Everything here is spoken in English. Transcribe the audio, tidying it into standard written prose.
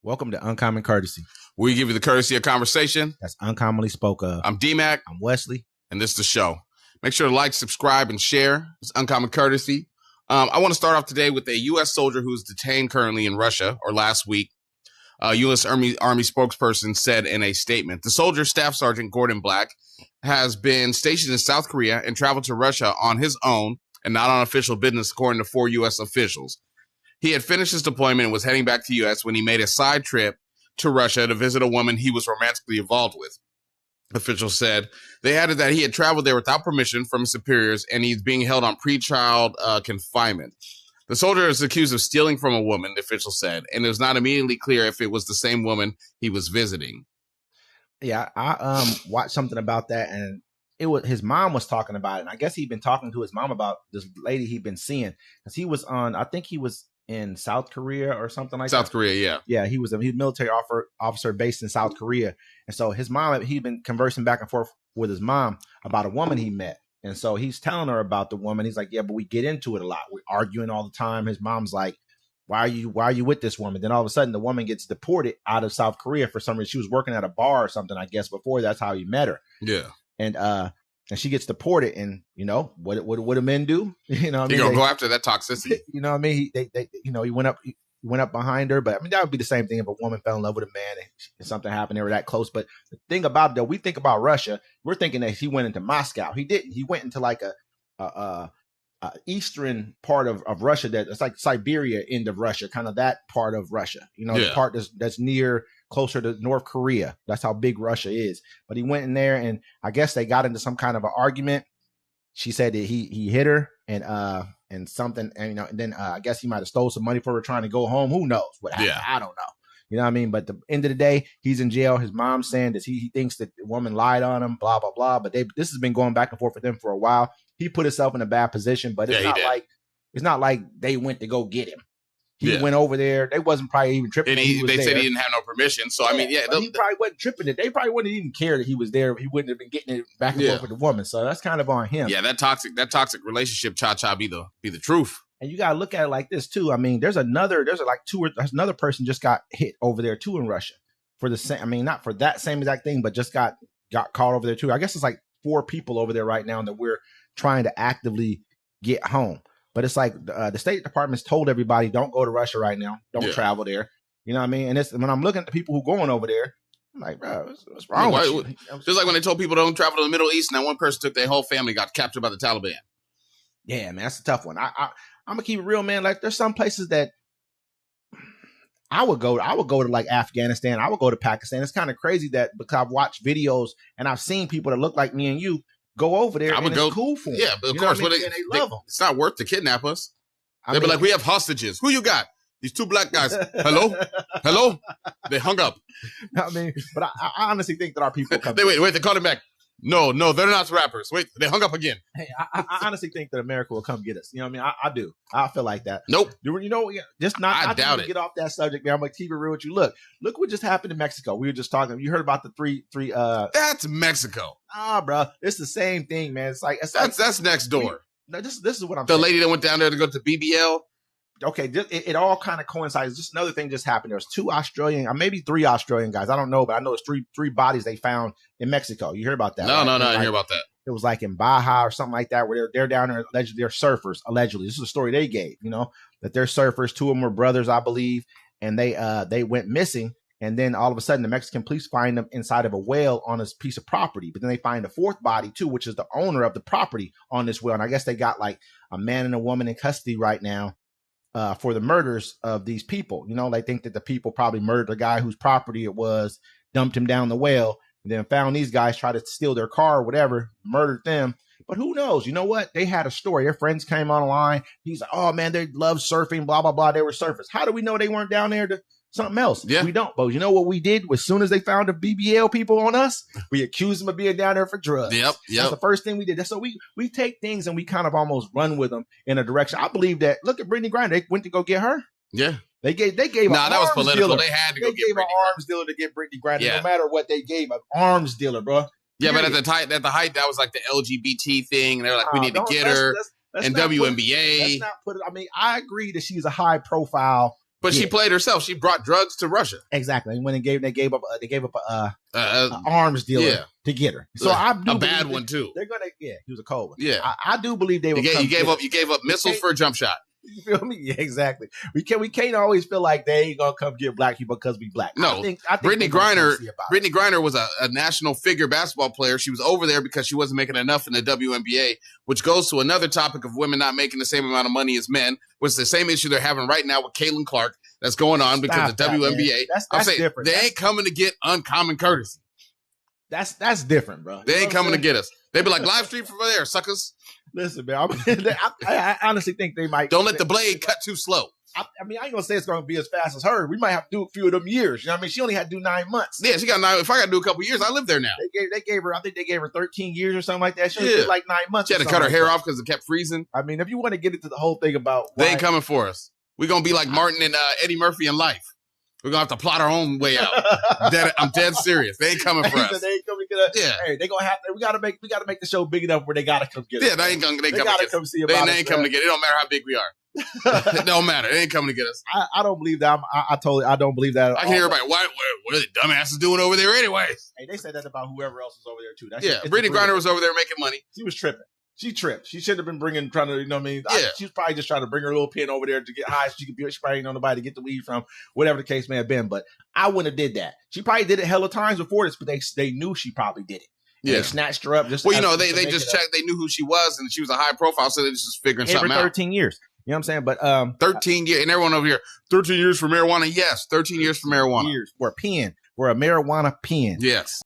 Welcome to Uncommon Courtesy. We give you the courtesy of conversation. That's uncommonly spoke of. I'm D-Mac. I'm Wesley. And this is the show. Make sure to like, subscribe, and share. It's Uncommon Courtesy. I want to start off today with a U.S. soldier who's detained currently in Russia, or last week. U.S. Army spokesperson said in a statement, the soldier, Staff Sergeant Gordon Black, has been stationed in South Korea and traveled to Russia on his own and not on official business, according to 4 U.S. officials. He had finished his deployment and was heading back to the U.S. when he made a side trip to Russia to visit a woman he was romantically involved with. Officials said they added that he had traveled there without permission from his superiors and he's being held on pretrial confinement. The soldier is accused of stealing from a woman, the official said, and it was not immediately clear if it was the same woman he was visiting. Yeah, I watched something about that, and it was his mom was talking about it. And I guess he'd been talking to his mom about this lady he'd been seeing because he was on. I think he was in South Korea or something like that. South Korea, yeah. Yeah, he was a military officer based in South Korea. And so his mom, he'd been conversing back and forth with his mom about a woman he met. And so he's telling her about the woman. He's like, yeah, but we get into it a lot. We're arguing all the time. His mom's like, why are you with this woman? Then all of a sudden the woman gets deported out of South Korea for some reason. She was working at a bar or something, I guess, before. That's how he met her. Yeah. And she gets deported, and you know what do men do? You know, what I mean, gonna go after that toxicity. You know what I mean? He went up behind her, but I mean that would be the same thing if a woman fell in love with a man and something happened. They were that close. But the thing about it, though, we think about Russia, we're thinking that he went into Moscow. He didn't. He went into like a eastern part of Russia that it's like Siberia end of Russia, kind of that part of Russia. You know, the part that's near. Closer to North Korea. That's how big Russia is. But he went in there, and I guess they got into some kind of an argument. She said that he hit her and something, and then I guess he might have stole some money for her trying to go home. Who knows what happened? I don't know. You know what I mean? But at the end of the day, he's in jail. His mom's saying that he thinks that the woman lied on him, blah, blah, blah. But this has been going back and forth with them for a while. He put himself in a bad position, but it's not like they went to go get him. He went over there. They wasn't probably even tripping. And they said he didn't have no permission. So, I mean, he probably wasn't tripping it. They probably wouldn't even care that he was there. He wouldn't have been getting it back and forth with the woman. So that's kind of on him. Yeah, that toxic relationship, cha-cha, be the truth. And you got to look at it like this, too. I mean, there's another person just got hit over there, too, in Russia for the same. I mean, not for that same exact thing, but just got caught over there, too. I guess it's like 4 people over there right now that we're trying to actively get home. But it's like the State Department's told everybody, don't go to Russia right now. Don't travel there. You know what I mean? And when I'm looking at the people who are going over there, I'm like, bro, what's wrong with you? Just like when they told people don't travel to the Middle East, and that one person took their whole family, got captured by the Taliban. Yeah, man, that's a tough one. I'm going to keep it real, man. Like, there's some places that I would go to like Afghanistan. I would go to Pakistan. It's kind of crazy that because I've watched videos and I've seen people that look like me and you go over there, and it's cool for them. Yeah, but of course, they love them. It's not worth to kidnap us. They'll be like, we have hostages. Who you got? These 2 black guys. Hello? They hung up. I mean, but I honestly think that our people come. Wait, they called him back. No, they're not rappers. Wait, they hung up again. Hey, I honestly think that America will come get us. You know what I mean? I do. I feel like that. Nope. You know, just not. I doubt it. Get off that subject, man. I'm gonna keep it real with you. Look what just happened in Mexico. We were just talking. You heard about the three. That's Mexico. Bro, it's the same thing, man. It's like that's next door. This is what I'm. The lady that went down there to go to BBL. Okay, it all kind of coincides. Just another thing just happened. There's 2 Australian, or maybe 3 Australian guys. I don't know, but I know it's three bodies they found in Mexico. You heard about that? No, right? I didn't hear about that. It was like in Baja or something like that, where they're down there. Allegedly, they're surfers. Allegedly, this is a story they gave. You know that they're surfers. 2 of them were brothers, I believe, and they went missing. And then all of a sudden, the Mexican police find them inside of a whale on this piece of property. But then they find a 4th body too, which is the owner of the property on this whale. And I guess they got like a man and a woman in custody right now. For the murders of these people. You know, they think that the people probably murdered the guy whose property it was, dumped him down the well, and then found these guys, try to steal their car or whatever, murdered them. But who knows? You know what? They had a story. Their friends came on the line. He's like, oh, man, they love surfing, blah, blah, blah. They were surfers. How do we know they weren't down there to something else? Yeah. We don't. But you know what we did? As soon as they found the BBL people on us, we accused them of being down there for drugs. Yep. That's the first thing we did. So we take things and we kind of almost run with them in a direction. I believe that. Look at Brittany Griner. They went to go get her. Yeah. They gave that was political. Dealer. They had to go get They gave an arms dealer to get Brittany Griner. Yeah. No matter what they gave, an arms dealer, bro. Yeah, but at the height, that was like the LGBT thing. And they were like, we need to get her. And WNBA. Let's not put it. I mean, I agree that she's a high profile But she played herself. She brought drugs to Russia. Exactly. And when they gave up an arms dealer to get her. So I do a bad one too. They're gonna. Yeah, he was a cold one. Yeah, I do believe they will. You gave up missiles for a jump shot. You feel me? Yeah, exactly. We can't always feel like they ain't gonna come get black people because we black. No, I think Brittany Griner was a national figure basketball player. She was over there because she wasn't making enough in the WNBA, which goes to another topic of women not making the same amount of money as men, which is the same issue they're having right now with Caitlin Clark that's going on because the WNBA. That's saying, different. They ain't coming to get uncommon courtesy. That's different, bro. They ain't coming to get us. They be like, live stream from there, suckers. Listen, man, I honestly think they might. Don't let the blade cut too slow. I mean, I ain't gonna say it's gonna be as fast as her. We might have to do a few of them years. You know what I mean? She only had to do 9 months. Yeah, she got 9. If I got to do a couple years, I live there now. They gave her. I think they gave her 13 years or something like that. She only did like 9 months. She had to cut her hair off because it kept freezing. I mean, if you want to get into the whole thing about they ain't coming for us. We're gonna be like Martin and Eddie Murphy in life. We're gonna have to plot our own way out. I'm dead serious. They ain't coming for us. They ain't coming to get us. Yeah, hey, they gonna have to. We gotta make the show big enough where they gotta come get us. Yeah, they ain't gonna. They gotta come see about us. They ain't coming to get. It don't matter how big we are. It don't matter. They ain't coming to get us. I don't believe that. I don't believe that. I can hear everybody. What are the dumbasses doing over there anyways? Hey, they said that about whoever else was over there too. Brittany Griner was over there making money. She was tripping. She tripped. She should have been trying to, you know what I mean? Yeah. She was probably just trying to bring her little pin over there to get high. She probably ain't know nobody to get the weed from, whatever the case may have been. But I wouldn't have did that. She probably did it hella times before this, but they knew she probably did it. Yeah. They snatched her up. Just well, they just checked. They knew who she was, and she was a high profile, so they just figuring something out. 13 years. You know what I'm saying? But 13 years, and everyone over here, 13 years for marijuana. Yes, 13 years for marijuana. Years for a pen, for a marijuana pen. Yes.